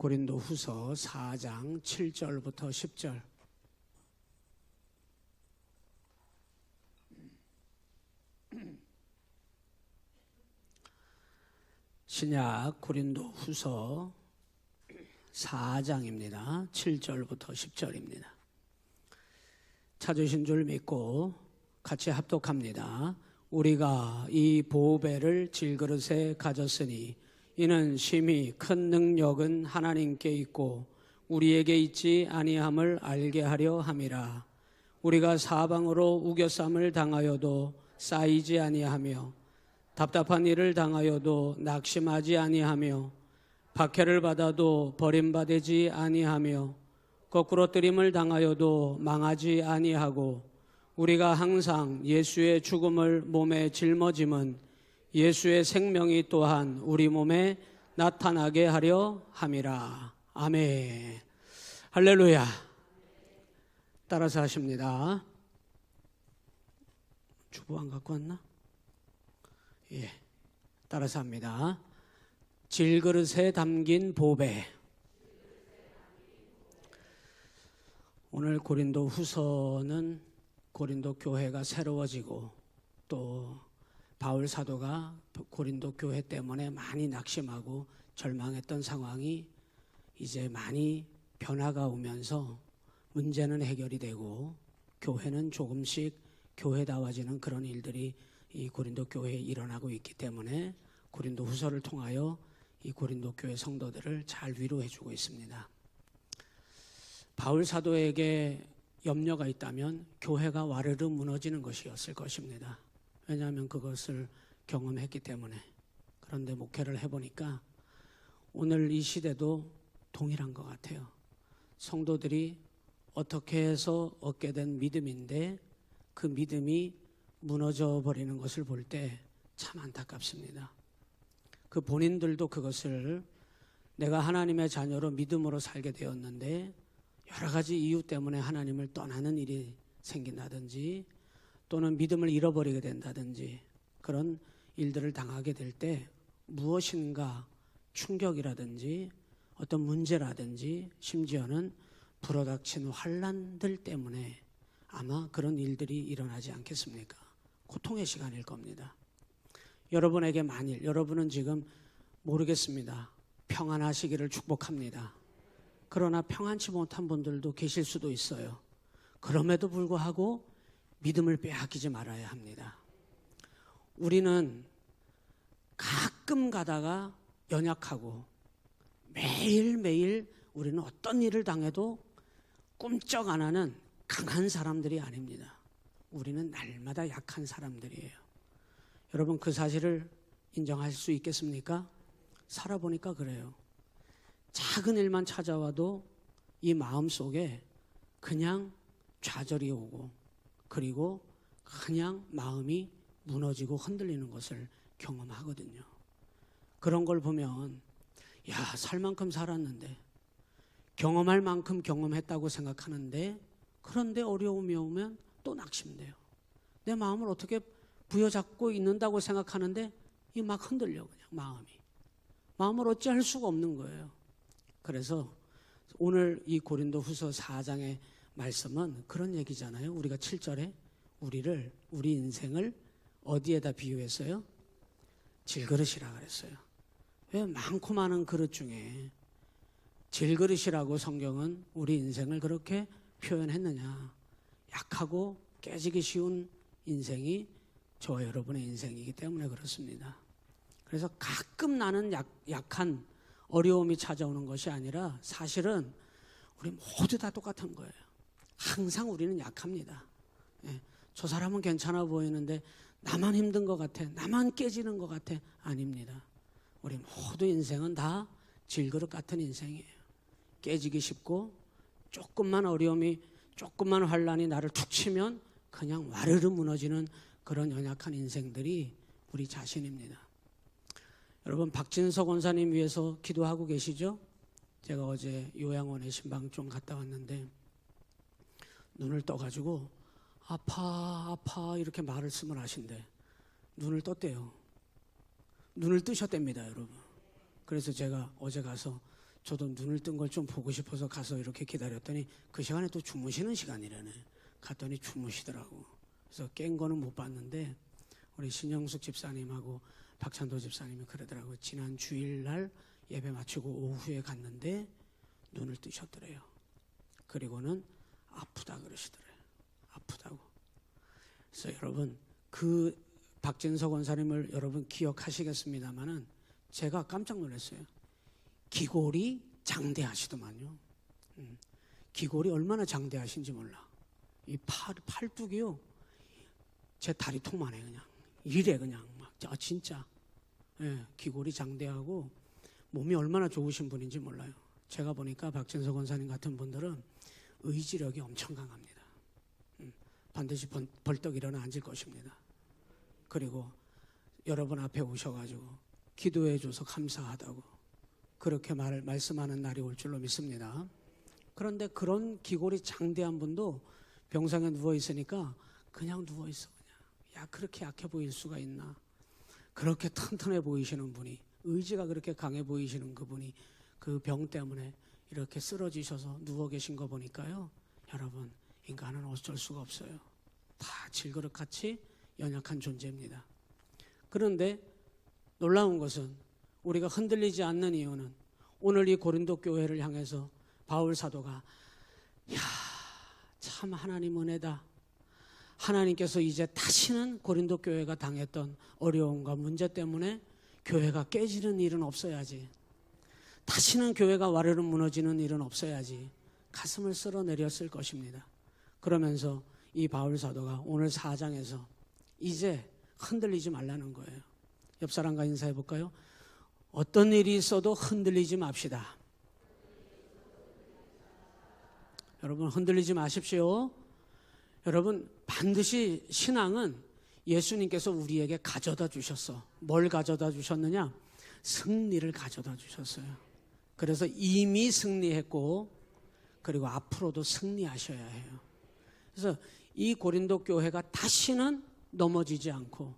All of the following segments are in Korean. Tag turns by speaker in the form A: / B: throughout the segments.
A: 고린도후서 4장 7절부터 10절. 신약 고린도후서 4장입니다. 7절부터 10절입니다. 찾으신 줄 믿고 같이 합독합니다. 우리가 이 보배를 질그릇에 가졌으니 이는 심히 큰 능력은 하나님께 있고 우리에게 있지 아니함을 알게 하려 함이라. 우리가 사방으로 우겨쌈을 당하여도 쌓이지 아니하며 답답한 일을 당하여도 낙심하지 아니하며 박해를 받아도 버림받지 아니하며 거꾸로 뜨림을 당하여도 망하지 아니하고 우리가 항상 예수의 죽음을 몸에 짊어짐은 예수의 생명이 또한 우리 몸에 나타나게 하려 함이라. 아멘. 할렐루야. 따라서 하십니다. 주보 안 갖고 왔나? 예, 따라서 합니다. 질그릇에 담긴 보배. 오늘 고린도 후서는 고린도 교회가 새로워지고 또 바울 사도가 고린도 교회 때문에 많이 낙심하고 절망했던 상황이 이제 많이 변화가 오면서 문제는 해결이 되고 교회는 조금씩 교회다워지는 그런 일들이 이 고린도 교회에 일어나고 있기 때문에 고린도 후서를 통하여 이 고린도 교회 성도들을 잘 위로해 주고 있습니다. 바울 사도에게 염려가 있다면 교회가 와르르 무너지는 것이었을 것입니다. 왜냐하면 그것을 경험했기 때문에. 그런데 목회를 해보니까 오늘 이 시대도 동일한 것 같아요. 성도들이 어떻게 해서 얻게 된 믿음인데 그 믿음이 무너져 버리는 것을 볼 때 참 안타깝습니다. 그 본인들도 그것을 내가 하나님의 자녀로 믿음으로 살게 되었는데 여러 가지 이유 때문에 하나님을 떠나는 일이 생긴다든지 또는 믿음을 잃어버리게 된다든지 그런 일들을 당하게 될 때 무엇인가 충격이라든지 어떤 문제라든지 심지어는 불어닥친 환난들 때문에 아마 그런 일들이 일어나지 않겠습니까? 고통의 시간일 겁니다. 여러분에게 만일 여러분은 지금 모르겠습니다. 평안하시기를 축복합니다. 그러나 평안치 못한 분들도 계실 수도 있어요. 그럼에도 불구하고 믿음을 빼앗기지 말아야 합니다. 우리는 가끔 가다가 연약하고 매일매일 우리는 어떤 일을 당해도 꿈쩍 안 하는 강한 사람들이 아닙니다. 우리는 날마다 약한 사람들이에요. 여러분 그 사실을 인정할 수 있겠습니까? 살아보니까 그래요. 작은 일만 찾아와도 이 마음속에 그냥 좌절이 오고 그리고 그냥 마음이 무너지고 흔들리는 것을 경험하거든요. 그런 걸 보면 야, 살 만큼 살았는데 경험할 만큼 경험했다고 생각하는데 그런데 어려움이 오면 또 낙심돼요. 내 마음을 어떻게 부여잡고 있는다고 생각하는데 이 막 흔들려 그냥 마음을 어찌할 수가 없는 거예요. 그래서 오늘 이 고린도 후서 4장의 말씀은 그런 얘기잖아요. 우리가 7절에 우리 인생을 어디에다 비유했어요? 질그릇이라 그랬어요. 왜 많고 많은 그릇 중에 질그릇이라고 성경은 우리 인생을 그렇게 표현했느냐? 약하고 깨지기 쉬운 인생이 저와 여러분의 인생이기 때문에 그렇습니다. 그래서 가끔 나는 약한 어려움이 찾아오는 것이 아니라 사실은 우리 모두 다 똑같은 거예요. 항상 우리는 약합니다. 예, 저 사람은 괜찮아 보이는데 나만 힘든 것 같아, 나만 깨지는 것 같아. 아닙니다. 우리 모두 인생은 다 질그릇 같은 인생이에요. 깨지기 쉽고 조금만 어려움이 조금만 환난이 나를 툭 치면 그냥 와르르 무너지는 그런 연약한 인생들이 우리 자신입니다. 여러분 박진석 원사님 위해서 기도하고 계시죠? 제가 어제 요양원에 신방 좀 갔다 왔는데 눈을 떠가지고 아파 이렇게 말씀을 하신대. 눈을 떴대요. 눈을 뜨셨답니다, 여러분. 그래서 제가 어제 가서 저도 눈을 뜬 걸 좀 보고 싶어서 가서 이렇게 기다렸더니 그 시간에 또 주무시는 시간이라네. 갔더니 주무시더라고. 그래서 깬 거는 못 봤는데 우리 신영숙 집사님하고 박찬도 집사님이 그러더라고요. 지난 주일날 예배 마치고 오후에 갔는데 눈을 뜨셨더래요. 그리고는 아프다 그러시더래요. 아프다고. 그래서 여러분 그 박진석 원사님을 여러분 기억하시겠습니다마는 제가 깜짝 놀랐어요. 기골이 장대하시더만요. 기골이 얼마나 장대하신지 몰라. 이 팔뚝이요. 제 다리통만 해 그냥. 이래 그냥 막. 진짜. 예, 기골이 장대하고 몸이 얼마나 좋으신 분인지 몰라요. 제가 보니까 박진석 원사님 같은 분들은 의지력이 엄청 강합니다. 반드시 벌떡 일어나 앉을 것입니다. 그리고 여러분 앞에 오셔가지고 기도해 줘서 감사하다고 그렇게 말씀하는 날이 올 줄로 믿습니다. 그런데 그런 기골이 장대한 분도 병상에 누워 있으니까 그냥 누워 있어. 그냥. 야, 그렇게 약해 보일 수가 있나? 그렇게 튼튼해 보이시는 분이, 의지가 그렇게 강해 보이시는 그분이 그 병 때문에 이렇게 쓰러지셔서 누워 계신 거 보니까요. 여러분, 인간은 어쩔 수가 없어요. 다 질그릇같이 연약한 존재입니다. 그런데 놀라운 것은 우리가 흔들리지 않는 이유는 오늘 이 고린도 교회를 향해서 바울 사도가 참 하나님 은혜다. 하나님께서 이제 다시는 고린도 교회가 당했던 어려움과 문제 때문에 교회가 깨지는 일은 없어야지. 다시는 교회가 와르르 무너지는 일은 없어야지. 가슴을 쓸어내렸을 것입니다. 그러면서 이 바울 사도가 오늘 4장에서 이제 흔들리지 말라는 거예요. 옆 사람과 인사해 볼까요? 어떤 일이 있어도 흔들리지 맙시다. 여러분 흔들리지 마십시오. 여러분 반드시 신앙은 예수님께서 우리에게 가져다 주셨어. 뭘 가져다 주셨느냐? 승리를 가져다 주셨어요. 그래서 이미 승리했고 그리고 앞으로도 승리하셔야 해요. 그래서 이 고린도 교회가 다시는 넘어지지 않고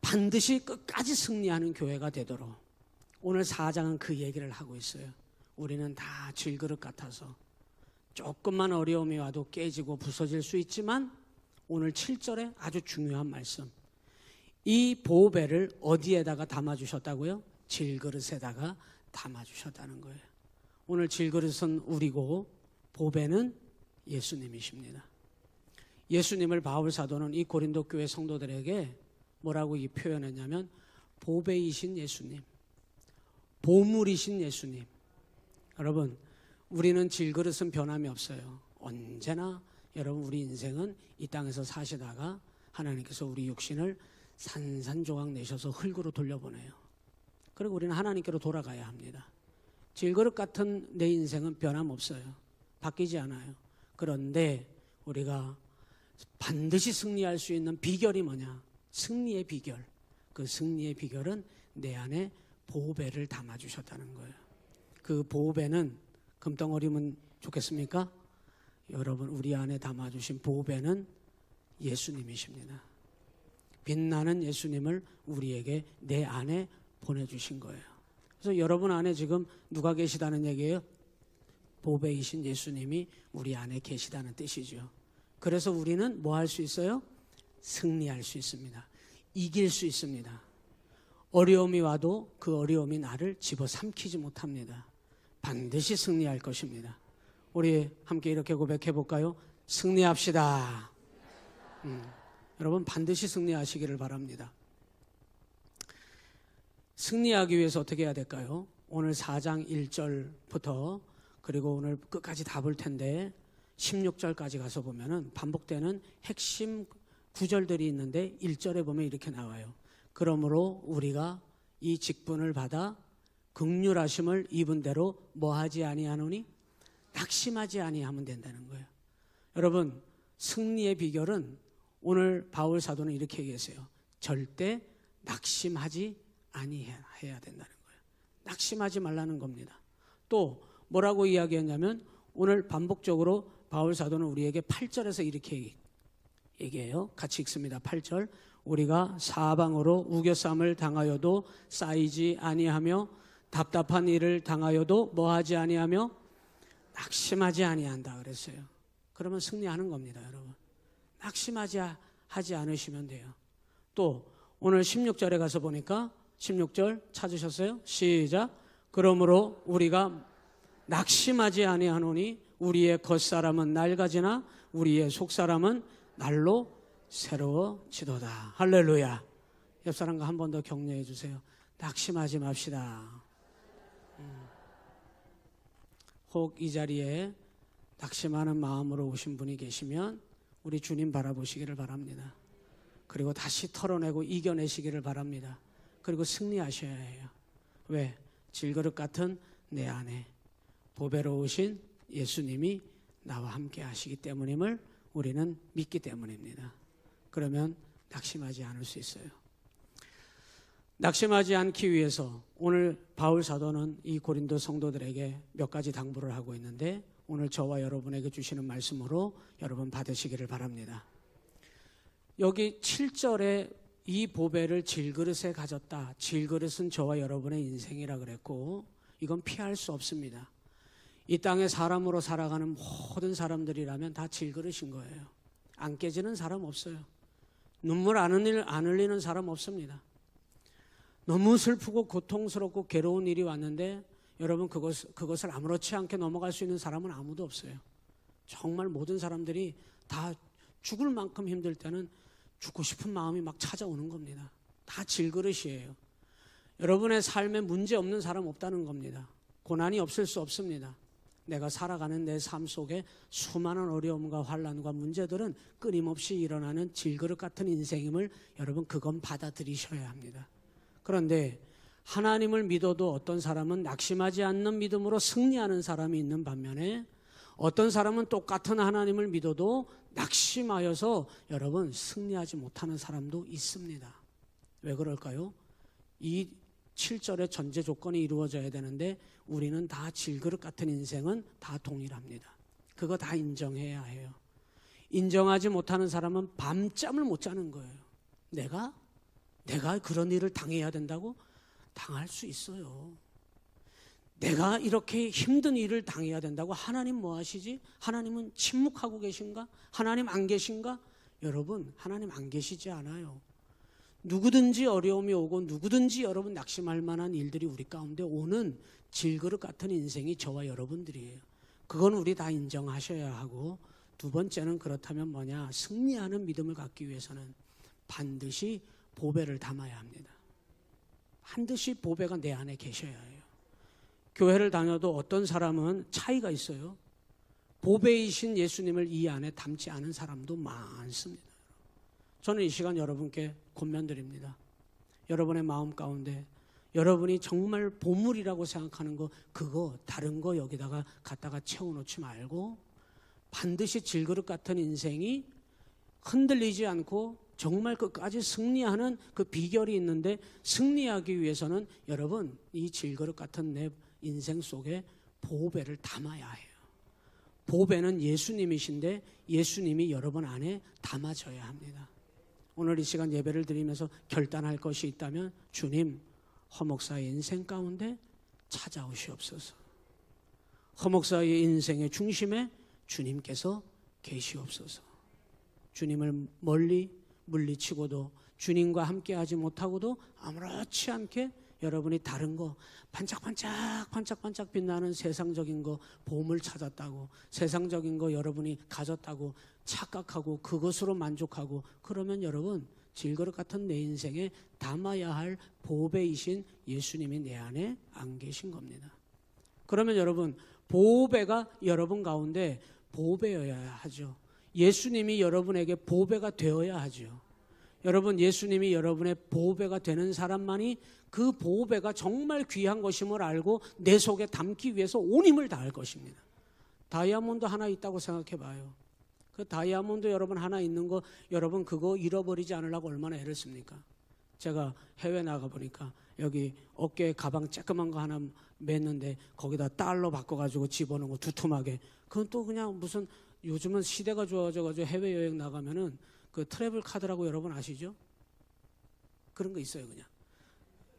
A: 반드시 끝까지 승리하는 교회가 되도록 오늘 4장은 그 얘기를 하고 있어요. 우리는 다 질그릇 같아서 조금만 어려움이 와도 깨지고 부서질 수 있지만 오늘 7절에 아주 중요한 말씀. 이 보배를 어디에다가 담아주셨다고요? 질그릇에다가 담아주셨다는 거예요. 오늘 질그릇은 우리고 보배는 예수님이십니다. 예수님을 바울 사도는 이 고린도 교회 성도들에게 뭐라고 이 표현했냐면 보배이신 예수님, 보물이신 예수님. 여러분 우리는 질그릇은 변함이 없어요. 언제나 여러분 우리 인생은 이 땅에서 사시다가 하나님께서 우리 육신을 산산조각 내셔서 흙으로 돌려보내요. 그리고 우리는 하나님께로 돌아가야 합니다. 질그릇 같은 내 인생은 변함없어요. 바뀌지 않아요. 그런데 우리가 반드시 승리할 수 있는 비결이 뭐냐? 승리의 비결. 그 승리의 비결은 내 안에 보배를 담아주셨다는 거예요. 그 보배는 금덩어리면 좋겠습니까? 여러분 우리 안에 담아주신 보배는 예수님이십니다. 빛나는 예수님을 우리에게 내 안에 보내주신 거예요. 그래서 여러분 안에 지금 누가 계시다는 얘기예요? 보배이신 예수님이 우리 안에 계시다는 뜻이죠. 그래서 우리는 뭐 할 수 있어요? 승리할 수 있습니다. 이길 수 있습니다. 어려움이 와도 그 어려움이 나를 집어삼키지 못합니다. 반드시 승리할 것입니다. 우리 함께 이렇게 고백해 볼까요? 승리합시다. 여러분 반드시 승리하시기를 바랍니다. 승리하기 위해서 어떻게 해야 될까요? 오늘 4장 1절부터 그리고 오늘 끝까지 다 볼 텐데 16절까지 가서 보면은 반복되는 핵심 구절들이 있는데 1절에 보면 이렇게 나와요. 그러므로 우리가 이 직분을 받아 긍휼하심을 입은 대로 뭐하지 아니하노니? 낙심하지 아니하면 된다는 거예요. 여러분 승리의 비결은 오늘 바울 사도는 이렇게 얘기했어요. 절대 낙심하지 아니해야 된다는 거예요. 낙심하지 말라는 겁니다. 또 뭐라고 이야기했냐면 오늘 반복적으로 바울 사도는 우리에게 8절에서 이렇게 얘기해요. 같이 읽습니다. 8절. 우리가 사방으로 우겨쌈을 당하여도 쌓이지 아니하며 답답한 일을 당하여도 뭐하지 아니하며 낙심하지 아니한다 그랬어요. 그러면 승리하는 겁니다, 여러분. 낙심하지 않으시면 돼요. 또 오늘 16절에 가서 보니까 16절 찾으셨어요? 시작. 그러므로 우리가 낙심하지 아니하노니 우리의 겉사람은 낡아지나 우리의 속사람은 날로 새로워지도다. 할렐루야. 옆 사람과 한 번 더 격려해 주세요. 낙심하지 맙시다. 혹 이 자리에 낙심하는 마음으로 오신 분이 계시면 우리 주님 바라보시기를 바랍니다. 그리고 다시 털어내고 이겨내시기를 바랍니다. 그리고 승리하셔야 해요. 왜? 질그릇 같은 내 안에 보배로우신 예수님이 나와 함께 하시기 때문임을 우리는 믿기 때문입니다. 그러면 낙심하지 않을 수 있어요. 낙심하지 않기 위해서 오늘 바울 사도는 이 고린도 성도들에게 몇 가지 당부를 하고 있는데 오늘 저와 여러분에게 주시는 말씀으로 여러분 받으시기를 바랍니다. 여기 7절에 이 보배를 질그릇에 가졌다. 질그릇은 저와 여러분의 인생이라 그랬고 이건 피할 수 없습니다. 이 땅에 사람으로 살아가는 모든 사람들이라면 다 질그릇인 거예요. 안 깨지는 사람 없어요. 눈물 안 흘리는 사람 없습니다. 너무 슬프고 고통스럽고 괴로운 일이 왔는데 여러분 그것을 아무렇지 않게 넘어갈 수 있는 사람은 아무도 없어요. 정말 모든 사람들이 다 죽을 만큼 힘들 때는 죽고 싶은 마음이 막 찾아오는 겁니다. 다 질그릇이에요. 여러분의 삶에 문제 없는 사람 없다는 겁니다. 고난이 없을 수 없습니다. 내가 살아가는 내 삶 속에 수많은 어려움과 환난과 문제들은 끊임없이 일어나는 질그릇 같은 인생임을 여러분 그건 받아들이셔야 합니다. 그런데 하나님을 믿어도 어떤 사람은 낙심하지 않는 믿음으로 승리하는 사람이 있는 반면에 어떤 사람은 똑같은 하나님을 믿어도 낙심하여서 여러분 승리하지 못하는 사람도 있습니다. 왜 그럴까요? 이 7절의 전제 조건이 이루어져야 되는데 우리는 다 질그릇 같은 인생은 다 동일합니다. 그거 다 인정해야 해요. 인정하지 못하는 사람은 밤잠을 못 자는 거예요. 내가 그런 일을 당해야 된다고? 당할 수 있어요. 내가 이렇게 힘든 일을 당해야 된다고? 하나님 뭐 하시지? 하나님은 침묵하고 계신가? 하나님 안 계신가? 여러분, 하나님 안 계시지 않아요. 누구든지 어려움이 오고 누구든지 여러분 낙심할 만한 일들이 우리 가운데 오는 질그릇 같은 인생이 저와 여러분들이에요. 그건 우리 다 인정하셔야 하고 두 번째는 그렇다면 뭐냐? 승리하는 믿음을 갖기 위해서는 반드시 보배를 담아야 합니다. 반드시 보배가 내 안에 계셔야 해요. 교회를 다녀도 어떤 사람은 차이가 있어요. 보배이신 예수님을 이 안에 담지 않은 사람도 많습니다. 저는 이 시간 여러분께 권면드립니다. 여러분의 마음 가운데 여러분이 정말 보물이라고 생각하는 거 그거 다른 거 여기다가 갖다가 채워놓지 말고 반드시 질그릇 같은 인생이 흔들리지 않고 정말 끝까지 승리하는 그 비결이 있는데 승리하기 위해서는 여러분 이 질그릇 같은 내 인생 속에 보배를 담아야 해요. 보배는 예수님이신데 예수님이 여러분 안에 담아져야 합니다. 오늘 이 시간 예배를 드리면서 결단할 것이 있다면 주님 허목사의 인생 가운데 찾아오시옵소서. 허목사의 인생의 중심에 주님께서 계시옵소서. 주님을 멀리 물리치고도 주님과 함께하지 못하고도 아무렇지 않게 여러분이 다른 거 반짝반짝 빛나는 세상적인 거 보물 찾았다고 세상적인 거 여러분이 가졌다고 착각하고 그것으로 만족하고 그러면 여러분 질그릇 같은 내 인생에 담아야 할 보배이신 예수님이 내 안에 안 계신 겁니다. 그러면 여러분 보배가 여러분 가운데 보배여야 하죠. 예수님이 여러분에게 보배가 되어야 하죠. 여러분 예수님이 여러분의 보배가 되는 사람만이 그 보배가 정말 귀한 것임을 알고 내 속에 담기 위해서 온 힘을 다할 것입니다. 다이아몬드 하나 있다고 생각해 봐요. 그 다이아몬드 여러분 하나 있는 거 여러분 그거 잃어버리지 않으려고 얼마나 애를 씁니까? 제가 해외 나가 보니까 여기 어깨에 가방 쬐끄만 거 하나 맸는데 거기다 달러 바꿔가지고 집어넣은 거 두툼하게 그건 또 그냥 무슨 요즘은 시대가 좋아져가지고 해외여행 나가면은 그 트래블 카드라고 여러분 아시죠? 그런 거 있어요 그냥.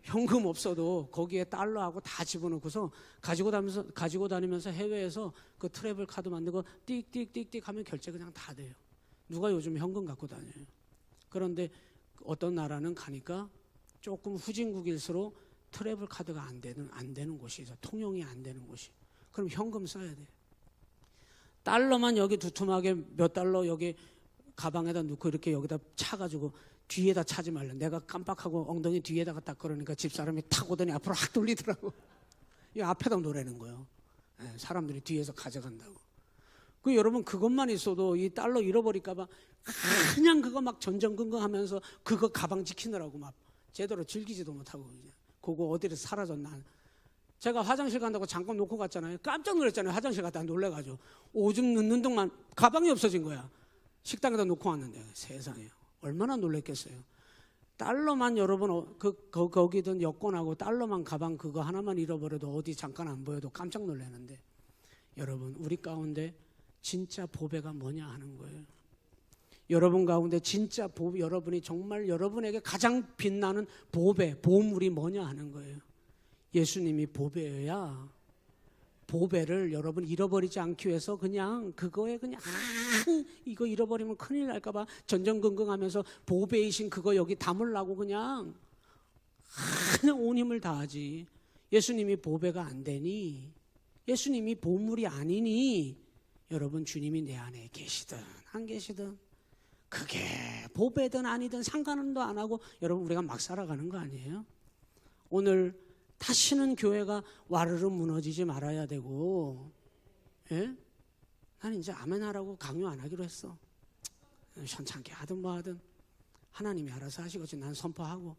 A: 현금 없어도 거기에 달러하고 다 집어넣고서 가지고 다니면서 해외에서 그 트래블 카드 만들고 띡띡띡띡 하면 결제 그냥 다 돼요. 누가 요즘 현금 갖고 다녀요? 그런데 어떤 나라는 가니까 조금 후진국일수록 트래블 카드가 안 되는 곳이 있어. 통용이 안 되는 곳이. 그럼 현금 써야 돼. 달러만 여기 두툼하게 몇 달러 여기 가방에다 넣고 이렇게 여기다 차가지고 뒤에다 차지 말라. 내가 깜빡하고 엉덩이 뒤에다가 딱 그러니까 집사람이 탁 오더니 앞으로 확 돌리더라고. 이 앞에다 놓으라는 거예요. 사람들이 뒤에서 가져간다고. 그 여러분 그것만 있어도 이 달러 잃어버릴까봐 그냥 그거 막 전전긍긍하면서 그거 가방 지키느라고 막 제대로 즐기지도 못하고 그냥 그거 어디로 사라졌나. 제가 화장실 간다고 잠깐 놓고 갔잖아요. 깜짝 놀랐잖아요. 화장실 갔다 놀래가지고 오줌 넣는 동안 가방이 없어진 거야. 식당에다 놓고 왔는데 세상에 얼마나 놀랬겠어요. 달러만 여러분 거기든 여권하고 달러만 가방 그거 하나만 잃어버려도 어디 잠깐 안 보여도 깜짝 놀라는데 여러분 우리 가운데 진짜 보배가 뭐냐 하는 거예요. 여러분 가운데 진짜 여러분이 정말 여러분에게 가장 빛나는 보물이 뭐냐 하는 거예요. 예수님이 보배여야 보배를 여러분 잃어버리지 않기 위해서 그냥 그거에 그냥 이거 잃어버리면 큰일 날까봐 전전긍긍하면서 보배이신 그거 여기 담으려고 그냥 온 힘을 다하지. 예수님이 보배가 안 되니 예수님이 보물이 아니니 여러분 주님이 내 안에 계시든 안 계시든 그게 보배든 아니든 상관도 안 하고 여러분 우리가 막 살아가는 거 아니에요? 오늘 다시는 교회가 와르르 무너지지 말아야 되고, 예? 난 이제 아멘하라고 강요 안 하기로 했어. 현찮게 하든 뭐 하든 하나님이 알아서 하시겠지. 난 선포하고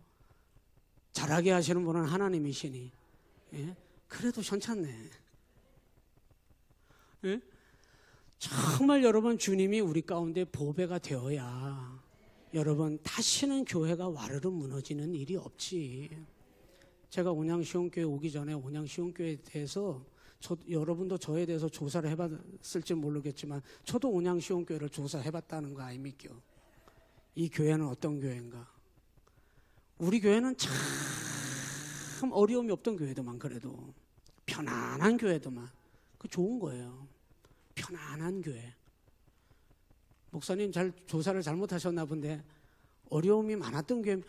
A: 잘하게 하시는 분은 하나님이시니, 예? 그래도 현찮네. 예? 정말 여러분 주님이 우리 가운데 보배가 되어야 여러분 다시는 교회가 와르르 무너지는 일이 없지. 제가 온양시온교회 오기 전에 온양시온교회에 대해서 여러분도 저에 대해서 조사를 해봤을지 모르겠지만 저도 온양시온교회를 조사해봤다는 거 아닙니까? 이 교회는 어떤 교회인가? 우리 교회는 참 어려움이 없던 교회도만 그래도 편안한 교회도만 그 좋은 거예요. 편안한 교회. 목사님 조사를 잘못하셨나 본데 어려움이 많았던 교회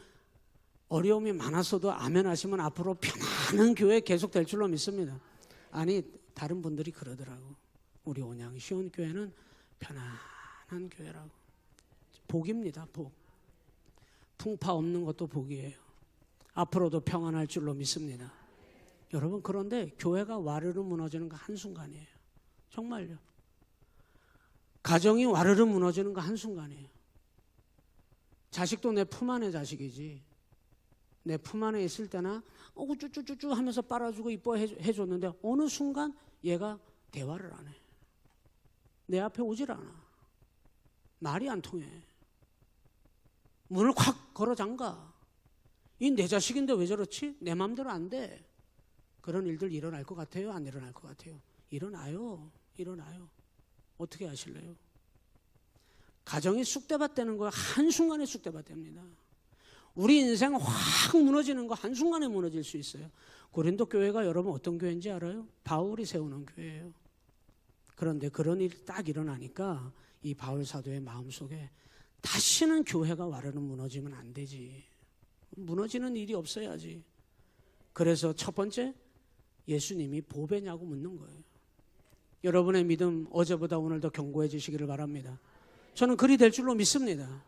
A: 어려움이 많았어도 아멘 하시면 앞으로 편안한 교회 계속 될 줄로 믿습니다. 아니 다른 분들이 그러더라고. 우리 온양 시온교회는 편안한 교회라고. 복입니다. 복. 풍파 없는 것도 복이에요. 앞으로도 평안할 줄로 믿습니다. 여러분 그런데 교회가 와르르 무너지는 거 한순간이에요. 정말요. 가정이 와르르 무너지는 거 한순간이에요. 자식도 내 품 안의 자식이지. 내 품 안에 있을 때나 쭈쭈쭈쭈 하면서 빨아주고 이뻐해줬는데 어느 순간 얘가 대화를 안 해. 내 앞에 오질 않아. 말이 안 통해. 문을 확 걸어 잠가. 이 내 자식인데 왜 저렇지? 내 마음대로 안 돼. 그런 일들 일어날 것 같아요? 안 일어날 것 같아요? 일어나요. 어떻게 하실래요? 가정이 쑥대밭되는 거 한순간에 쑥대밭됩니다. 우리 인생 확 무너지는 거 한순간에 무너질 수 있어요. 고린도 교회가 여러분 어떤 교회인지 알아요? 바울이 세우는 교회예요. 그런데 그런 일이 딱 일어나니까 이 바울 사도의 마음속에 다시는 교회가 와르르 무너지면 안 되지. 무너지는 일이 없어야지. 그래서 첫 번째 예수님이 보배냐고 묻는 거예요. 여러분의 믿음 어제보다 오늘 더 견고해지시기를 바랍니다. 저는 그리 될 줄로 믿습니다.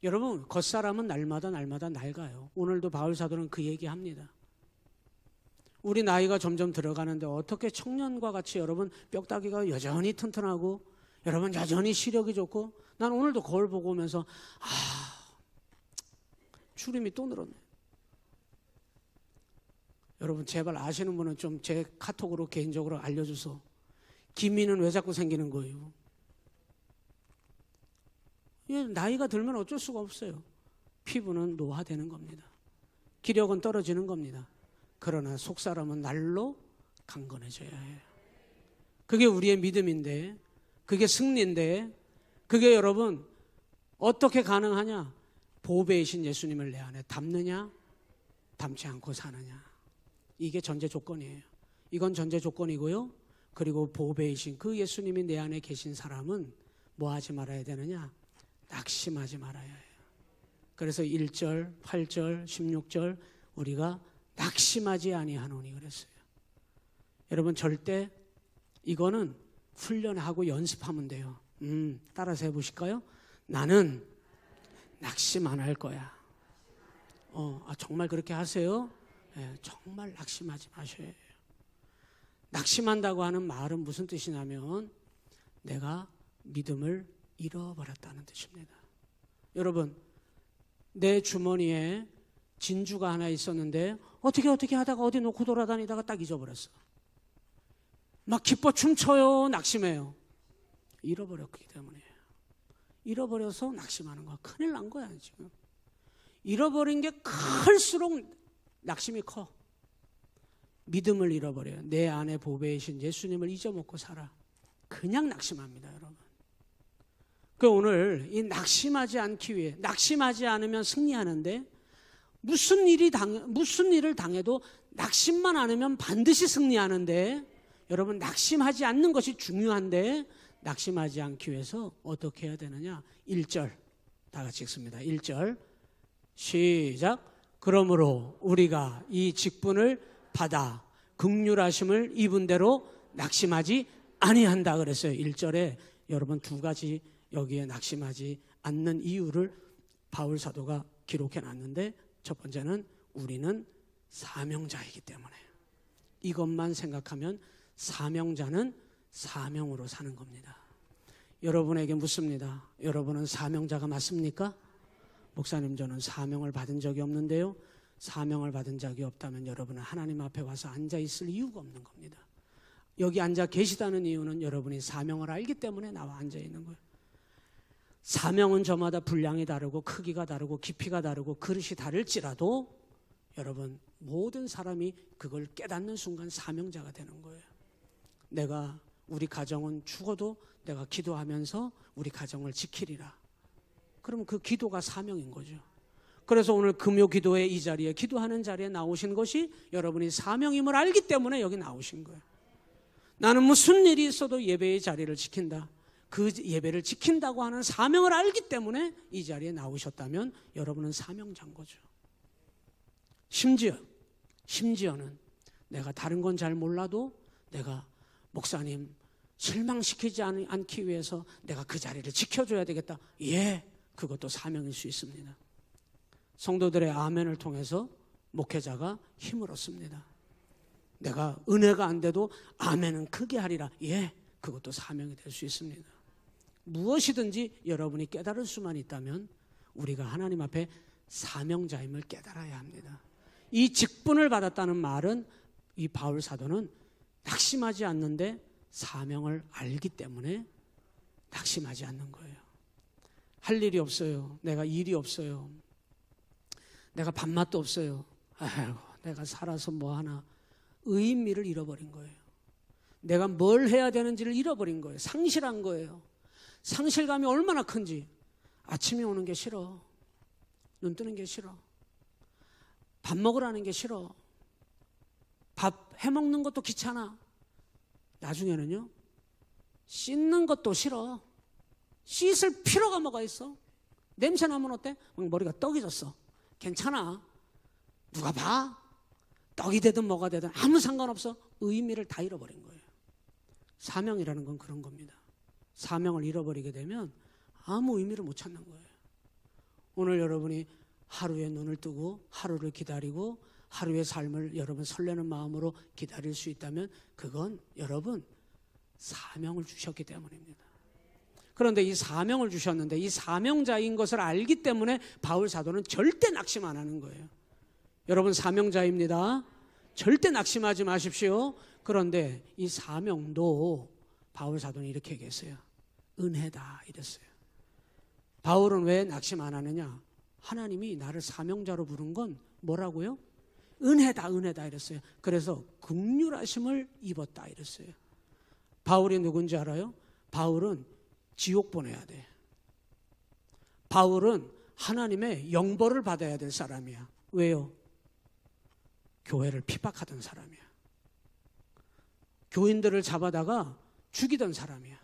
A: 여러분 겉사람은 날마다 낡아요. 오늘도 바울 사도는 그 얘기합니다. 우리 나이가 점점 들어가는데 어떻게 청년과 같이 여러분 뼈다귀가 여전히 튼튼하고 여러분 여전히 시력이 좋고 난 오늘도 거울 보고 오면서 주름이 또 늘었네. 여러분 제발 아시는 분은 좀 제 카톡으로 개인적으로 알려줘서 기미는 왜 자꾸 생기는 거예요? 나이가 들면 어쩔 수가 없어요. 피부는 노화되는 겁니다. 기력은 떨어지는 겁니다. 그러나 속사람은 날로 강건해져야 해요. 그게 우리의 믿음인데 그게 승리인데 그게 여러분 어떻게 가능하냐? 보배이신 예수님을 내 안에 담느냐? 담지 않고 사느냐. 이게 전제 조건이에요. 이건 전제 조건이고요. 그리고 보배이신 그 예수님이 내 안에 계신 사람은 뭐 하지 말아야 되느냐? 낙심하지 말아야 해요. 그래서 1절, 8절, 16절 우리가 낙심하지 아니하노니 그랬어요. 여러분 절대 이거는 훈련하고 연습하면 돼요. 따라서 해보실까요? 나는 낙심 안 할 거야. 정말 그렇게 하세요? 네, 정말 낙심하지 마셔야 해요. 낙심한다고 하는 말은 무슨 뜻이냐면 내가 믿음을 잃어버렸다는 뜻입니다. 여러분, 내 주머니에 진주가 하나 있었는데 어떻게 하다가 어디 놓고 돌아다니다가 딱 잊어버렸어. 막 기뻐 춤춰요, 낙심해요. 잃어버렸기 때문이에요. 잃어버려서 낙심하는 거야. 큰일 난 거야 지금. 잃어버린 게 클수록 낙심이 커. 믿음을 잃어버려요. 내 안에 보배이신 예수님을 잊어먹고 살아. 그냥 낙심합니다, 여러분. 그 오늘 이 낙심하지 않기 위해, 낙심하지 않으면 승리하는데 무슨 일을 당해도 낙심만 않으면 반드시 승리하는데, 여러분 낙심하지 않는 것이 중요한데 낙심하지 않기 위해서 어떻게 해야 되느냐? 1절 다 같이 읽습니다. 1절 시작. 그러므로 우리가 이 직분을 받아 긍휼하심을 입은 대로 낙심하지 아니한다 그랬어요. 1절에 여러분 두 가지 여기에 낙심하지 않는 이유를 바울 사도가 기록해 놨는데, 첫 번째는 우리는 사명자이기 때문에. 이것만 생각하면 사명자는 사명으로 사는 겁니다. 여러분에게 묻습니다. 여러분은 사명자가 맞습니까? 목사님, 저는 사명을 받은 적이 없는데요. 사명을 받은 적이 없다면 여러분은 하나님 앞에 와서 앉아 있을 이유가 없는 겁니다. 여기 앉아 계시다는 이유는 여러분이 사명을 알기 때문에 나와 앉아 있는 거예요. 사명은 저마다 분량이 다르고 크기가 다르고 깊이가 다르고 그릇이 다를지라도 여러분 모든 사람이 그걸 깨닫는 순간 사명자가 되는 거예요. 우리 가정은 죽어도 내가 기도하면서 우리 가정을 지키리라. 그럼 그 기도가 사명인 거죠. 그래서 오늘 금요 기도회 이 자리에, 기도하는 자리에 나오신 것이 여러분이 사명임을 알기 때문에 여기 나오신 거예요. 나는 무슨 일이 있어도 예배의 자리를 지킨다. 그 예배를 지킨다고 하는 사명을 알기 때문에 이 자리에 나오셨다면 여러분은 사명자인 거죠. 심지어는 내가 다른 건 잘 몰라도 내가 목사님 실망시키지 않기 위해서 내가 그 자리를 지켜줘야 되겠다. 예, 그것도 사명일 수 있습니다. 성도들의 아멘을 통해서 목회자가 힘을 얻습니다. 내가 은혜가 안 돼도 아멘은 크게 하리라. 예, 그것도 사명이 될 수 있습니다. 무엇이든지 여러분이 깨달을 수만 있다면 우리가 하나님 앞에 사명자임을 깨달아야 합니다. 이 직분을 받았다는 말은 이 바울 사도는 낙심하지 않는데 사명을 알기 때문에 낙심하지 않는 거예요. 할 일이 없어요. 내가 일이 없어요. 내가 밥맛도 없어요. 아이고, 내가 살아서 뭐 하나. 의미를 잃어버린 거예요. 내가 뭘 해야 되는지를 잃어버린 거예요. 상실한 거예요. 상실감이 얼마나 큰지. 아침에 오는 게 싫어. 눈 뜨는 게 싫어. 밥 먹으라는 게 싫어. 밥 해먹는 것도 귀찮아. 나중에는요, 씻는 것도 싫어. 씻을 필요가 뭐가 있어? 냄새 나면 어때? 머리가 떡이졌어. 괜찮아. 누가 봐? 떡이 되든 뭐가 되든 아무 상관없어. 의미를 다 잃어버린 거예요. 사명이라는 건 그런 겁니다. 사명을 잃어버리게 되면 아무 의미를 못 찾는 거예요. 오늘 여러분이 하루에 눈을 뜨고 하루를 기다리고 하루의 삶을 여러분 설레는 마음으로 기다릴 수 있다면 그건 여러분 사명을 주셨기 때문입니다. 그런데 이 사명을 주셨는데 이 사명자인 것을 알기 때문에 바울 사도는 절대 낙심 안 하는 거예요. 여러분 사명자입니다. 절대 낙심하지 마십시오. 그런데 이 사명도 바울 사도는 이렇게 얘기했어요. 은혜다 이랬어요. 바울은 왜 낙심 안 하느냐? 하나님이 나를 사명자로 부른 건 뭐라고요? 은혜다 이랬어요. 그래서 긍휼하심을 입었다 이랬어요. 바울이 누군지 알아요? 바울은 지옥 보내야 돼. 바울은 하나님의 영벌을 받아야 될 사람이야. 왜요? 교회를 핍박하던 사람이야. 교인들을 잡아다가 죽이던 사람이야.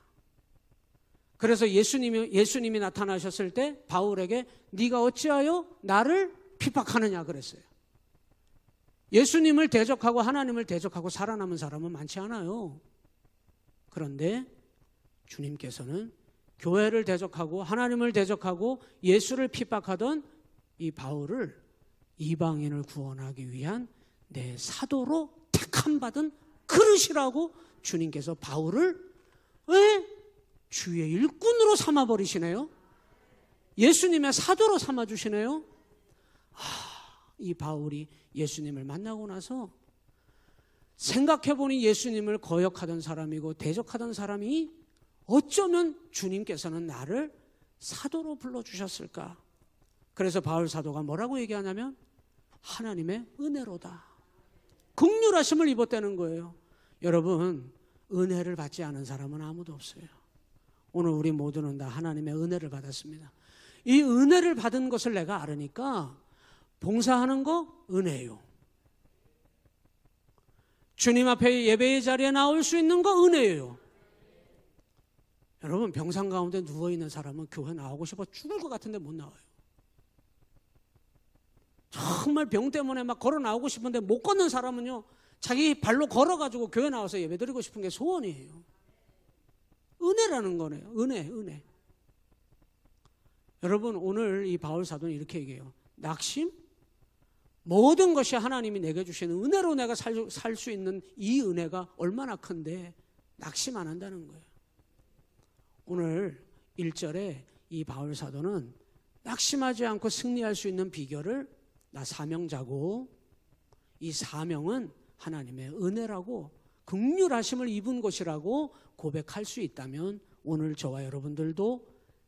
A: 그래서 예수님이 나타나셨을 때 바울에게 네가 어찌하여 나를 핍박하느냐 그랬어요. 예수님을 대적하고 하나님을 대적하고 살아남은 사람은 많지 않아요. 그런데 주님께서는 교회를 대적하고 하나님을 대적하고 예수를 핍박하던 이 바울을 이방인을 구원하기 위한 내 사도로 택함받은 그릇이라고 주님께서 바울을 왜 주의 일꾼으로 삼아버리시네요. 예수님의 사도로 삼아주시네요. 이 바울이 예수님을 만나고 나서 생각해보니 예수님을 거역하던 사람이고 대적하던 사람이 어쩌면 주님께서는 나를 사도로 불러주셨을까. 그래서 바울 사도가 뭐라고 얘기하냐면 하나님의 은혜로다. 긍휼하심을 입었다는 거예요. 여러분, 은혜를 받지 않은 사람은 아무도 없어요. 오늘 우리 모두는 다 하나님의 은혜를 받았습니다. 이 은혜를 받은 것을 내가 알으니까 봉사하는 거 은혜예요. 주님 앞에 예배의 자리에 나올 수 있는 거 은혜예요. 여러분, 병상 가운데 누워있는 사람은 교회 나오고 싶어 죽을 것 같은데 못 나와요. 정말 병 때문에 막 걸어 나오고 싶은데 못 걷는 사람은요, 자기 발로 걸어가지고 교회 나와서 예배 드리고 싶은 게 소원이에요. 은혜라는 거네요. 은혜. 여러분, 오늘 이 바울 사도는 이렇게 얘기해요. 낙심? 모든 것이 하나님이 내게 주시는 은혜로 내가 살 수 있는 이 은혜가 얼마나 큰데 낙심 안 한다는 거예요. 오늘 1절에 이 바울 사도는 낙심하지 않고 승리할 수 있는 비결을 나 사명자고 이 사명은 하나님의 은혜라고 긍휼하심을 입은 것이라고 고백할 수 있다면 오늘 저와 여러분들도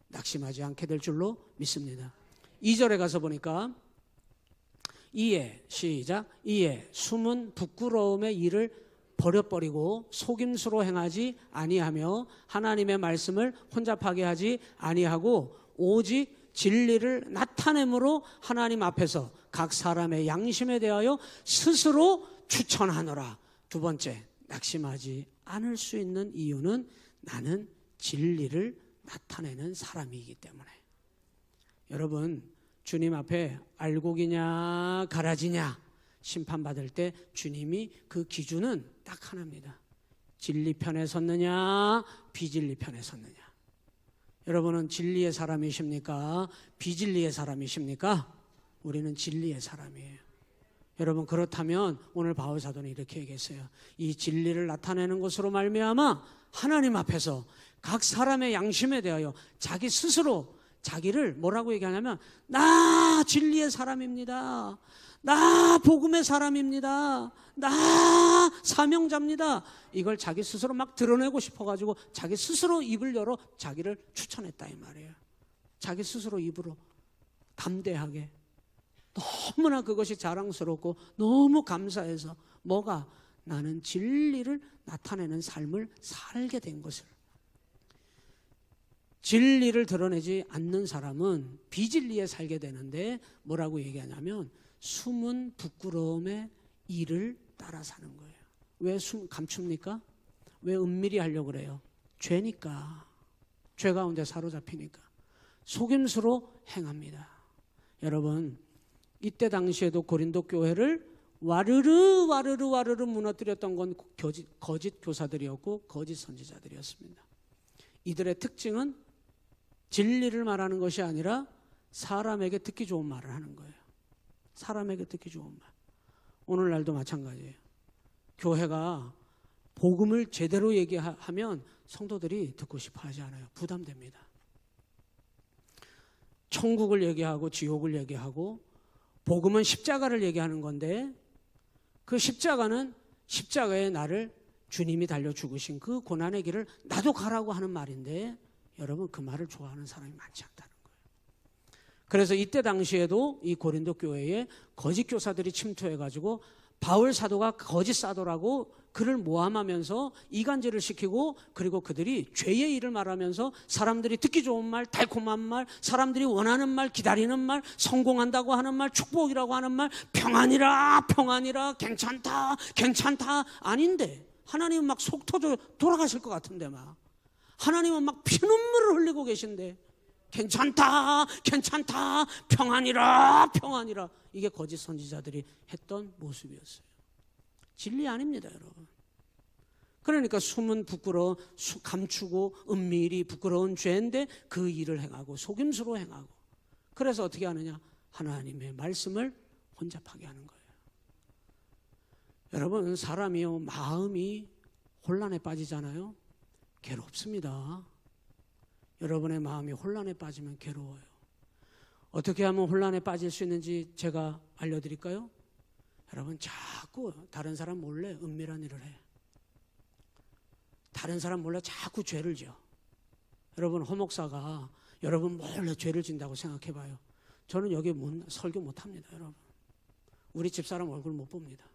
A: 낙심하지 않게 될 줄로 믿습니다. 2절에 가서 보니까 이에 시작 이에 숨은 부끄러움의 일을 버려버리고 속임수로 행하지 아니하며 하나님의 말씀을 혼잡하게 하지 아니하고 오직 진리를 나타내므로 하나님 앞에서 각 사람의 양심에 대하여 스스로 추천하노라. 두 번째, 낙심하지 않을 수 있는 이유는 나는 진리를 나타내는 사람이기 때문에. 여러분, 주님 앞에 알곡이냐 가라지냐 심판받을 때 주님이 그 기준은 딱 하나입니다. 진리 편에 섰느냐 비진리 편에 섰느냐. 여러분은 진리의 사람이십니까? 비진리의 사람이십니까? 우리는 진리의 사람이에요. 여러분, 그렇다면 오늘 바울 사도는 이렇게 얘기했어요. 이 진리를 나타내는 것으로 말미암아 하나님 앞에서 각 사람의 양심에 대하여 자기 스스로 자기를 뭐라고 얘기하냐면 나 진리의 사람입니다. 나 복음의 사람입니다. 나 사명자입니다. 이걸 자기 스스로 막 드러내고 싶어가지고 자기 스스로 입을 열어 자기를 추천했다 이 말이에요. 자기 스스로 입으로 담대하게 너무나 그것이 자랑스럽고 너무 감사해서 뭐가 나는 진리를 나타내는 삶을 살게 된 것을. 진리를 드러내지 않는 사람은 비진리에 살게 되는데 뭐라고 얘기하냐면 숨은 부끄러움의 일을 따라 사는 거예요. 왜 감춥니까? 왜 은밀히 하려고 그래요? 죄니까. 죄 가운데 사로잡히니까. 속임수로 행합니다. 여러분, 이때 당시에도 고린도 교회를 와르르 무너뜨렸던 건 거짓 교사들이었고 거짓 선지자들이었습니다. 이들의 특징은 진리를 말하는 것이 아니라 사람에게 듣기 좋은 말을 하는 거예요. 사람에게 듣기 좋은 말. 오늘날도 마찬가지예요. 교회가 복음을 제대로 얘기하면 성도들이 듣고 싶어 하지 않아요. 부담됩니다. 천국을 얘기하고 지옥을 얘기하고 복음은 십자가를 얘기하는 건데 그 십자가는 십자가에 나를 주님이 달려 죽으신 그 고난의 길을 나도 가라고 하는 말인데 여러분, 그 말을 좋아하는 사람이 많지 않다는 거예요. 그래서 이때 당시에도 이 고린도 교회에 거짓 교사들이 침투해가지고 바울 사도가 거짓 사도라고 그를 모함하면서 이간질을 시키고, 그리고 그들이 죄의 일을 말하면서 사람들이 듣기 좋은 말, 달콤한 말, 사람들이 원하는 말, 기다리는 말, 성공한다고 하는 말, 축복이라고 하는 말, 평안이라 평안이라, 괜찮다 괜찮다, 아닌데 하나님은 막 속 터져 돌아가실 것 같은데, 막 하나님은 막 피눈물을 흘리고 계신데 괜찮다 괜찮다, 평안이라 평안이라. 이게 거짓 선지자들이 했던 모습이었어요. 진리 아닙니다, 여러분. 그러니까 숨은 부끄러워, 감추고 은밀히 부끄러운 죄인데 그 일을 행하고 속임수로 행하고, 그래서 어떻게 하느냐? 하나님의 말씀을 혼잡하게 하는 거예요. 여러분, 사람이요, 마음이 혼란에 빠지잖아요. 괴롭습니다. 여러분의 마음이 혼란에 빠지면 괴로워요. 어떻게 하면 혼란에 빠질 수 있는지 제가 알려드릴까요? 여러분, 자꾸 다른 사람 몰래 은밀한 일을 해. 다른 사람 몰래 자꾸 죄를 지어. 여러분, 허목사가 여러분 몰래 죄를 진다고 생각해봐요. 저는 여기 설교 못합니다, 여러분. 우리 집사람 얼굴 못 봅니다.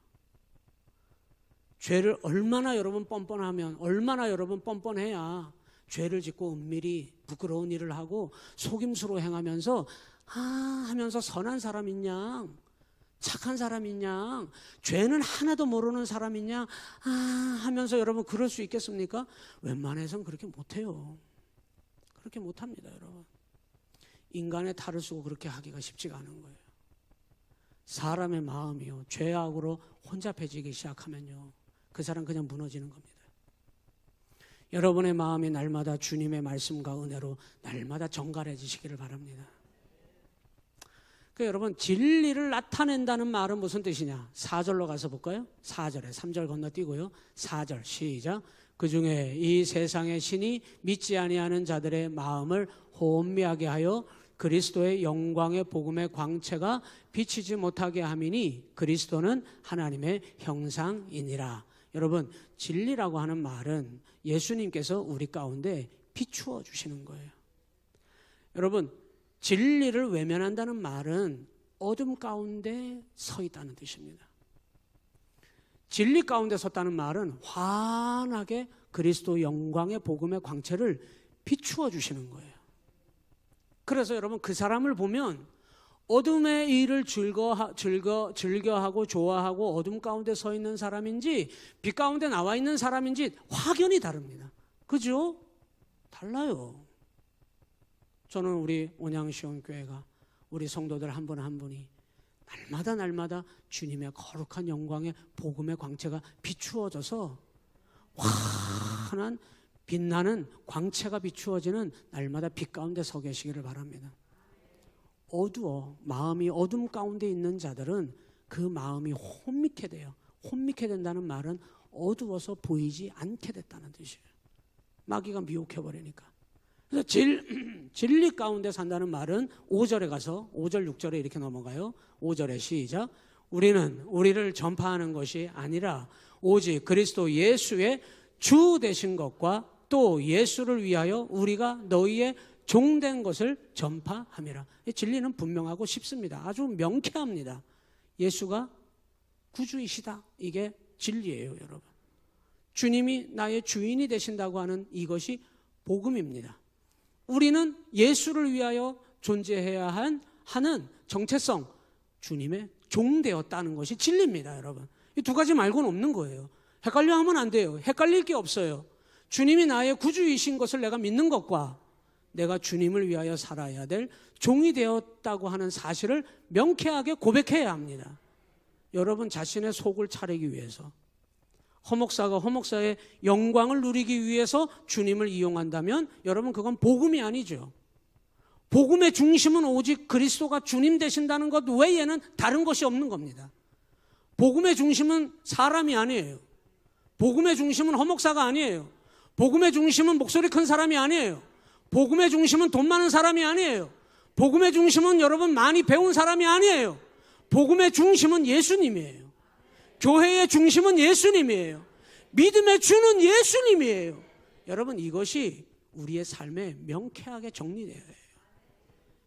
A: 죄를 얼마나 여러분 뻔뻔하면, 얼마나 여러분 뻔뻔해야 죄를 짓고 은밀히 부끄러운 일을 하고 속임수로 행하면서 하면서 선한 사람인 양, 착한 사람인 양, 죄는 하나도 모르는 사람인 양 하면서 여러분 그럴 수 있겠습니까? 웬만해서는 그렇게 못해요. 그렇게 못합니다, 여러분. 인간의 탈을 쓰고 그렇게 하기가 쉽지가 않은 거예요. 사람의 마음이요, 죄악으로 혼잡해지기 시작하면요, 그 사람 그냥 무너지는 겁니다. 여러분의 마음이 날마다 주님의 말씀과 은혜로 날마다 정갈해지시기를 바랍니다. 여러분, 진리를 나타낸다는 말은 무슨 뜻이냐? 4절로 가서 볼까요? 4절에 3절 건너뛰고요. 4절 시작. 그중에 이 세상의 신이 믿지 아니하는 자들의 마음을 혼미하게 하여 그리스도의 영광의 복음의 광채가 비치지 못하게 함이니 그리스도는 하나님의 형상이니라. 여러분, 진리라고 하는 말은 예수님께서 우리 가운데 비추어 주시는 거예요. 여러분, 진리를 외면한다는 말은 어둠 가운데 서 있다는 뜻입니다. 진리 가운데 섰다는 말은 환하게 그리스도 영광의 복음의 광채를 비추어 주시는 거예요. 그래서 여러분, 그 사람을 보면 어둠의 일을 즐겨하고 좋아하고 어둠 가운데 서 있는 사람인지 빛 가운데 나와 있는 사람인지 확연히 다릅니다. 그죠? 달라요. 저는 우리 온양시온교회가 우리 성도들 한 분 한 분이 날마다 주님의 거룩한 영광의 복음의 광채가 비추어져서 환한 빛나는 광채가 비추어지는 날마다 빛 가운데 서 계시기를 바랍니다. 어두워 마음이 어둠 가운데 있는 자들은 그 마음이 혼미케 돼요. 혼미케 된다는 말은 어두워서 보이지 않게 됐다는 뜻이에요. 마귀가 미혹해버리니까. 그래서 진리 가운데 산다는 말은 5절에 가서 5절 6절에 이렇게 넘어가요. 5절에 시작. 우리는 우리를 전파하는 것이 아니라 오직 그리스도 예수의 주 되신 것과 또 예수를 위하여 우리가 너희의 종된 것을 전파함이라. 진리는 분명하고 쉽습니다. 아주 명쾌합니다. 예수가 구주이시다. 이게 진리예요, 여러분. 주님이 나의 주인이 되신다고 하는 이것이 복음입니다. 우리는 예수를 위하여 존재해야 하는 정체성, 주님의 종되었다는 것이 진리입니다, 여러분. 이 두 가지 말고는 없는 거예요. 헷갈려 하면 안 돼요. 헷갈릴 게 없어요. 주님이 나의 구주이신 것을 내가 믿는 것과 내가 주님을 위하여 살아야 될 종이 되었다고 하는 사실을 명쾌하게 고백해야 합니다. 여러분 자신의 속을 차리기 위해서, 허목사가 허목사의 영광을 누리기 위해서 주님을 이용한다면 여러분 그건 복음이 아니죠. 복음의 중심은 오직 그리스도가 주님 되신다는 것 외에는 다른 것이 없는 겁니다. 복음의 중심은 사람이 아니에요. 복음의 중심은 허목사가 아니에요. 복음의 중심은 목소리 큰 사람이 아니에요. 복음의 중심은 돈 많은 사람이 아니에요. 복음의 중심은 여러분 많이 배운 사람이 아니에요. 복음의 중심은 예수님이에요. 교회의 중심은 예수님이에요. 믿음의 주는 예수님이에요. 여러분 이것이 우리의 삶에 명쾌하게 정리되어야 해요.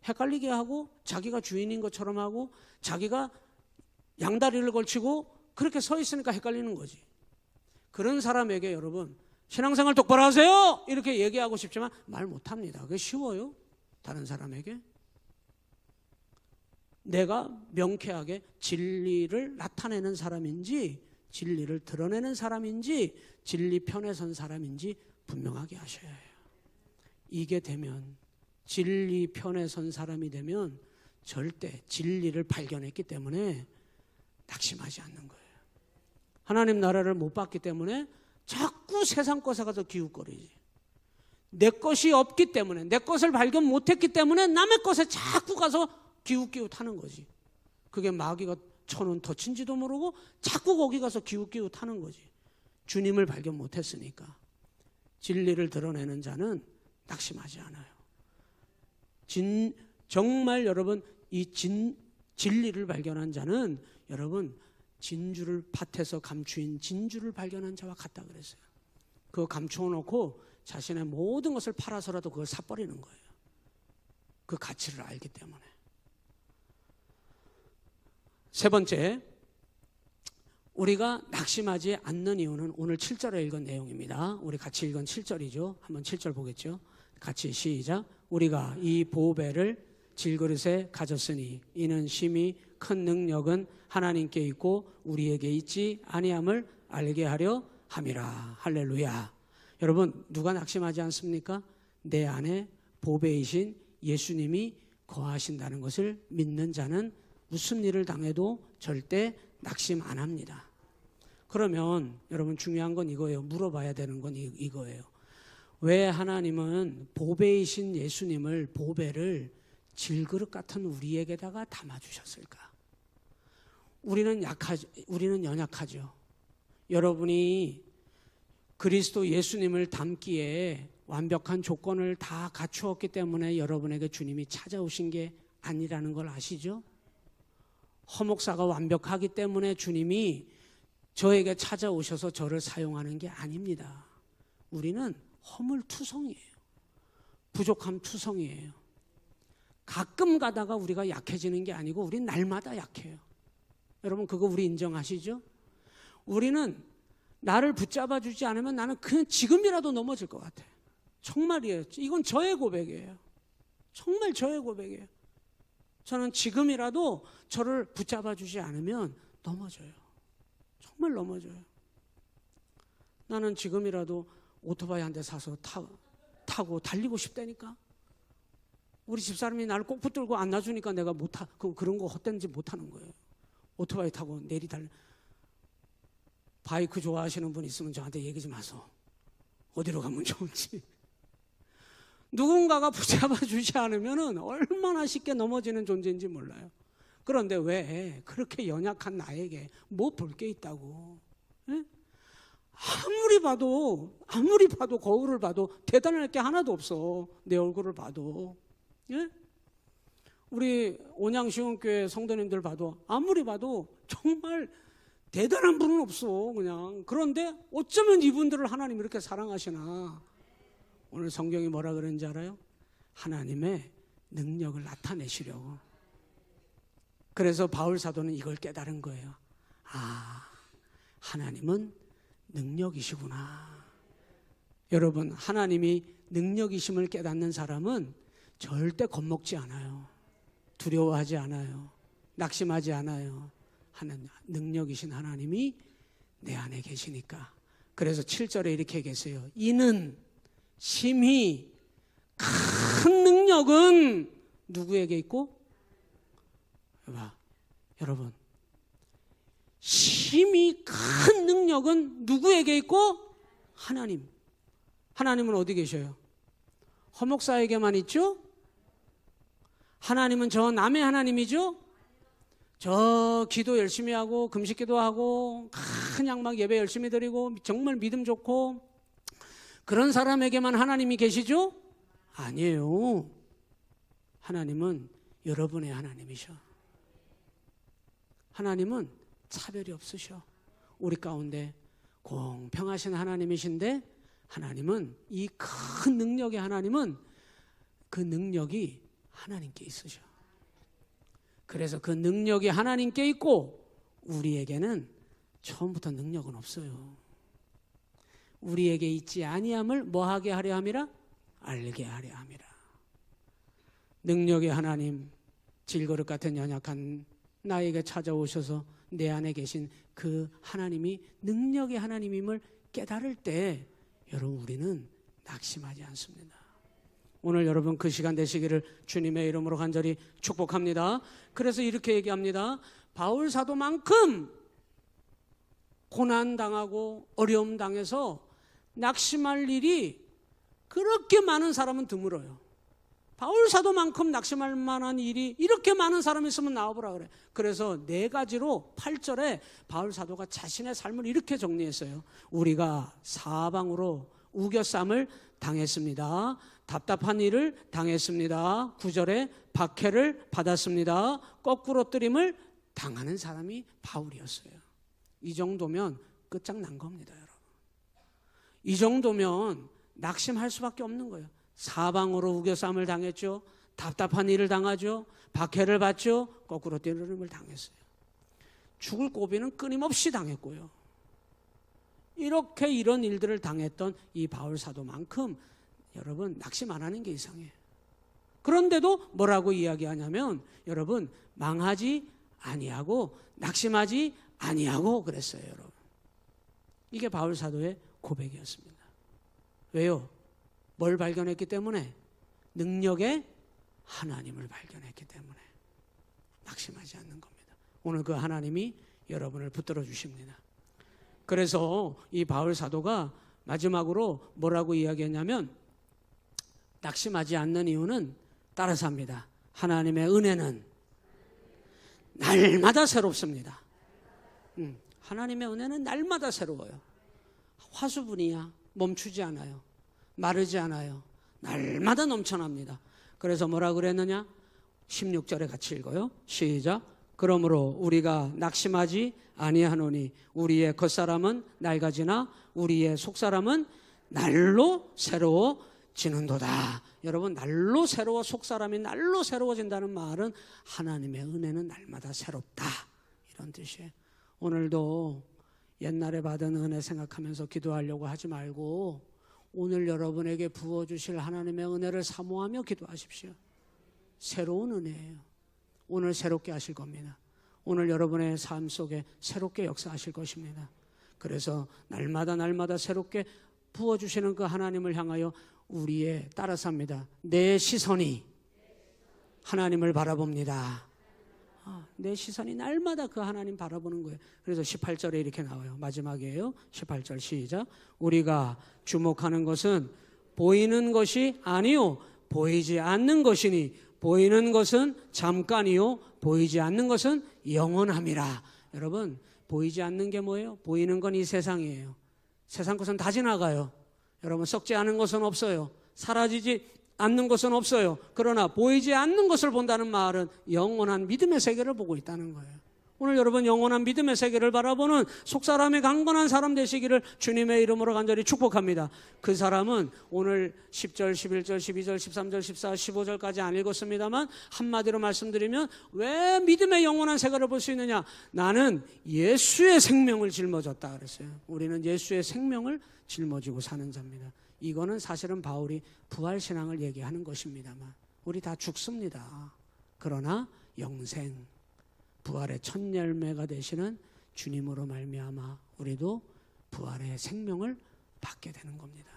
A: 헷갈리게 하고 자기가 주인인 것처럼 하고 자기가 양다리를 걸치고 그렇게 서 있으니까 헷갈리는 거지. 그런 사람에게 여러분 신앙생활 똑바로 하세요 이렇게 얘기하고 싶지만 말 못합니다. 그게 쉬워요? 다른 사람에게? 내가 명쾌하게 진리를 나타내는 사람인지 진리를 드러내는 사람인지 진리 편에 선 사람인지 분명하게 하셔야 해요. 이게 되면 진리 편에 선 사람이 되면 절대 진리를 발견했기 때문에 낙심하지 않는 거예요. 하나님 나라를 못 봤기 때문에 자꾸 세상 것에 가서 기웃거리지. 내 것이 없기 때문에 내 것을 발견 못했기 때문에 남의 것에 자꾸 가서 기웃기웃하는 거지. 그게 마귀가 천원 덧친지도 모르고 자꾸 거기 가서 기웃기웃하는 거지. 주님을 발견 못했으니까. 진리를 드러내는 자는 낙심하지 않아요. 정말 여러분 이 진리를 발견한 자는 여러분 진주를 밭에서 감추인 진주를 발견한 자와 같다 그랬어요. 그거 감추어 놓고 자신의 모든 것을 팔아서라도 그걸 사버리는 거예요. 그 가치를 알기 때문에. 세 번째, 우리가 낙심하지 않는 이유는 오늘 7절에 읽은 내용입니다. 우리 같이 읽은 7절이죠. 한번 7절 보겠죠. 같이 시작. 우리가 이 보배를 질그릇에 가졌으니 이는 심히 큰 능력은 하나님께 있고 우리에게 있지 아니함을 알게 하려 함이라. 할렐루야. 여러분 누가 낙심하지 않습니까? 내 안에 보배이신 예수님이 거하신다는 것을 믿는 자는 무슨 일을 당해도 절대 낙심 안 합니다. 그러면 여러분 중요한 건 이거예요. 물어봐야 되는 건 이거예요. 왜 하나님은 보배이신 예수님을 보배를 질그릇 같은 우리에게다가 담아주셨을까? 우리는 연약하죠. 여러분이 그리스도 예수님을 담기에 완벽한 조건을 다 갖추었기 때문에 여러분에게 주님이 찾아오신 게 아니라는 걸 아시죠? 허목사가 완벽하기 때문에 주님이 저에게 찾아오셔서 저를 사용하는 게 아닙니다. 우리는 허물투성이에요. 부족함 투성이에요. 가끔 가다가 우리가 약해지는 게 아니고 우린 날마다 약해요. 여러분 그거 우리 인정하시죠? 우리는 나를 붙잡아 주지 않으면 나는 그냥 지금이라도 넘어질 것 같아요. 정말이에요. 이건 저의 고백이에요. 정말 저의 고백이에요. 저는 지금이라도 저를 붙잡아 주지 않으면 넘어져요. 정말 넘어져요. 나는 지금이라도 오토바이 한 대 사서 타고 달리고 싶다니까. 우리 집사람이 나를 꼭 붙들고 안 놔주니까 내가 그런 거 헛된지 못하는 거예요. 오토바이 타고 내리달려. 바이크 좋아하시는 분 있으면 저한테 얘기 좀 하소. 어디로 가면 좋은지. 누군가가 붙잡아 주지 않으면 얼마나 쉽게 넘어지는 존재인지 몰라요. 그런데 왜 그렇게 연약한 나에게 뭐 볼 게 있다고. 에? 아무리 봐도 거울을 봐도 대단할 게 하나도 없어. 내 얼굴을 봐도. 예? 우리 온양시원교회 성도님들 봐도 아무리 봐도 정말 대단한 분은 없어 그냥. 그런데 어쩌면 이분들을 하나님 이렇게 사랑하시나. 오늘 성경이 뭐라 그러는지 알아요? 하나님의 능력을 나타내시려고. 그래서 바울 사도는 이걸 깨달은 거예요. 아, 하나님은 능력이시구나. 여러분 하나님이 능력이심을 깨닫는 사람은 절대 겁먹지 않아요. 두려워하지 않아요. 낙심하지 않아요. 능력이신 하나님이 내 안에 계시니까. 그래서 7절에 이렇게 계세요. 이는 심히 큰 능력은 누구에게 있고? 여러분 심히 큰 능력은 누구에게 있고? 하나님. 하나님은 어디 계셔요? 허목사에게만 있죠? 하나님은 저 남의 하나님이죠? 저 기도 열심히 하고 금식 기도하고 그냥 막 예배 열심히 드리고 정말 믿음 좋고 그런 사람에게만 하나님이 계시죠? 아니에요. 하나님은 여러분의 하나님이셔. 하나님은 차별이 없으셔. 우리 가운데 공평하신 하나님이신데 하나님은 이 큰 능력의 하나님은 그 능력이 하나님께 있으셔. 그래서 그 능력이 하나님께 있고 우리에게는 처음부터 능력은 없어요. 우리에게 있지 아니함을 뭐하게 하려 함이라? 알게 하려 함이라. 능력의 하나님, 질그릇 같은 연약한 나에게 찾아오셔서 내 안에 계신 그 하나님이 능력의 하나님임을 깨달을 때 여러분 우리는 낙심하지 않습니다. 오늘 여러분 그 시간 되시기를 주님의 이름으로 간절히 축복합니다. 그래서 이렇게 얘기합니다. 바울 사도만큼 고난당하고 어려움 당해서 낙심할 일이 그렇게 많은 사람은 드물어요. 바울 사도만큼 낙심할 만한 일이 이렇게 많은 사람이 있으면 나와보라 그래. 그래서 4가지로 8절에 바울 사도가 자신의 삶을 이렇게 정리했어요. 우리가 사방으로 우겨쌈을 당했습니다. 답답한 일을 당했습니다. 9절에 박해를 받았습니다. 거꾸로 뜨림을 당하는 사람이 바울이었어요. 이 정도면 끝장난 겁니다, 여러분. 이 정도면 낙심할 수밖에 없는 거예요. 사방으로 우겨쌈을 당했죠. 답답한 일을 당하죠. 박해를 받죠. 거꾸로 뜨림을 당했어요. 죽을 고비는 끊임없이 당했고요. 이렇게 이런 일들을 당했던 이 바울 사도만큼 여러분 낙심 안 하는 게 이상해요. 그런데도 뭐라고 이야기하냐면 여러분 망하지 아니하고 낙심하지 아니하고 그랬어요, 여러분. 이게 바울 사도의 고백이었습니다. 왜요? 뭘 발견했기 때문에? 능력의 하나님을 발견했기 때문에 낙심하지 않는 겁니다. 오늘 그 하나님이 여러분을 붙들어 주십니다. 그래서 이 바울 사도가 마지막으로 뭐라고 이야기했냐면 낙심하지 않는 이유는 따라서 합니다. 하나님의 은혜는 날마다 새롭습니다. 하나님의 은혜는 날마다 새로워요. 화수분이야. 멈추지 않아요. 마르지 않아요. 날마다 넘쳐납니다. 그래서 뭐라 그랬느냐? 16절에 같이 읽어요. 시작. 그러므로 우리가 낙심하지 아니하노니 우리의 겉사람은 낡아지나 우리의 속사람은 날로 새로워지는도다. 여러분 날로 새로워 속사람이 날로 새로워진다는 말은 하나님의 은혜는 날마다 새롭다 이런 뜻이에요. 오늘도 옛날에 받은 은혜 생각하면서 기도하려고 하지 말고 오늘 여러분에게 부어주실 하나님의 은혜를 사모하며 기도하십시오. 새로운 은혜예요. 오늘 새롭게 하실 겁니다. 오늘 여러분의 삶 속에 새롭게 역사하실 것입니다. 그래서 날마다 새롭게 부어주시는 그 하나님을 향하여 우리의 따라서 합니다. 내 시선이 하나님을 바라봅니다. 내 시선이 날마다 그 하나님 바라보는 거예요. 그래서 18절에 이렇게 나와요. 마지막이에요. 18절 시작. 우리가 주목하는 것은 보이는 것이 아니요 보이지 않는 것이니 보이는 것은 잠깐이요 보이지 않는 것은 영원함이라. 여러분 보이지 않는 게 뭐예요? 보이는 건 이 세상이에요. 세상 것은 다 지나가요. 여러분 썩지 않은 것은 없어요. 사라지지 않는 것은 없어요. 그러나 보이지 않는 것을 본다는 말은 영원한 믿음의 세계를 보고 있다는 거예요. 오늘 여러분 영원한 믿음의 세계를 바라보는 속사람의 강건한 사람 되시기를 주님의 이름으로 간절히 축복합니다. 그 사람은 오늘 10절, 11절, 12절, 13절, 14, 15절까지 안 읽었습니다만 한마디로 말씀드리면 왜 믿음의 영원한 세계를 볼 수 있느냐? 나는 예수의 생명을 짊어졌다 그랬어요. 우리는 예수의 생명을 짊어지고 사는 자입니다. 이거는 사실은 바울이 부활신앙을 얘기하는 것입니다만 우리 다 죽습니다. 그러나 영생, 부활의 첫 열매가 되시는 주님으로 말미암아 우리도 부활의 생명을 받게 되는 겁니다.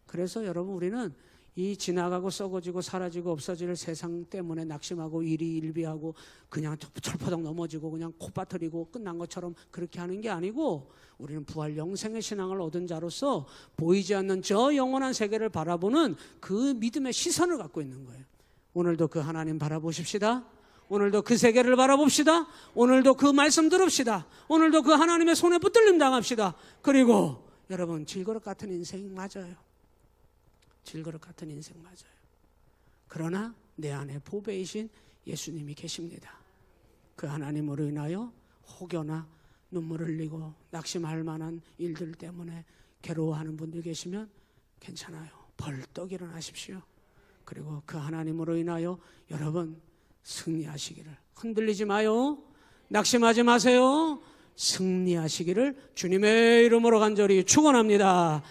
A: 그래서 여러분 우리는 이 지나가고 썩어지고 사라지고 없어질 세상 때문에 낙심하고 일희일비하고 그냥 철퍼덕 넘어지고 그냥 콧바트리고 끝난 것처럼 그렇게 하는 게 아니고 우리는 부활 영생의 신앙을 얻은 자로서 보이지 않는 저 영원한 세계를 바라보는 그 믿음의 시선을 갖고 있는 거예요. 오늘도 그 하나님 바라보십시다. 오늘도 그 세계를 바라봅시다. 오늘도 그 말씀 들읍시다. 오늘도 그 하나님의 손에 붙들림 당합시다. 그리고 여러분 질그릇 같은 인생 맞아요. 질그릇 같은 인생 맞아요. 그러나 내 안에 보배이신 예수님이 계십니다. 그 하나님으로 인하여 혹여나 눈물 흘리고 낙심할 만한 일들 때문에 괴로워하는 분들 계시면 괜찮아요. 벌떡 일어나십시오. 그리고 그 하나님으로 인하여 여러분 승리하시기를 흔들리지 마요. 낙심하지 마세요. 승리하시기를 주님의 이름으로 간절히 축원합니다.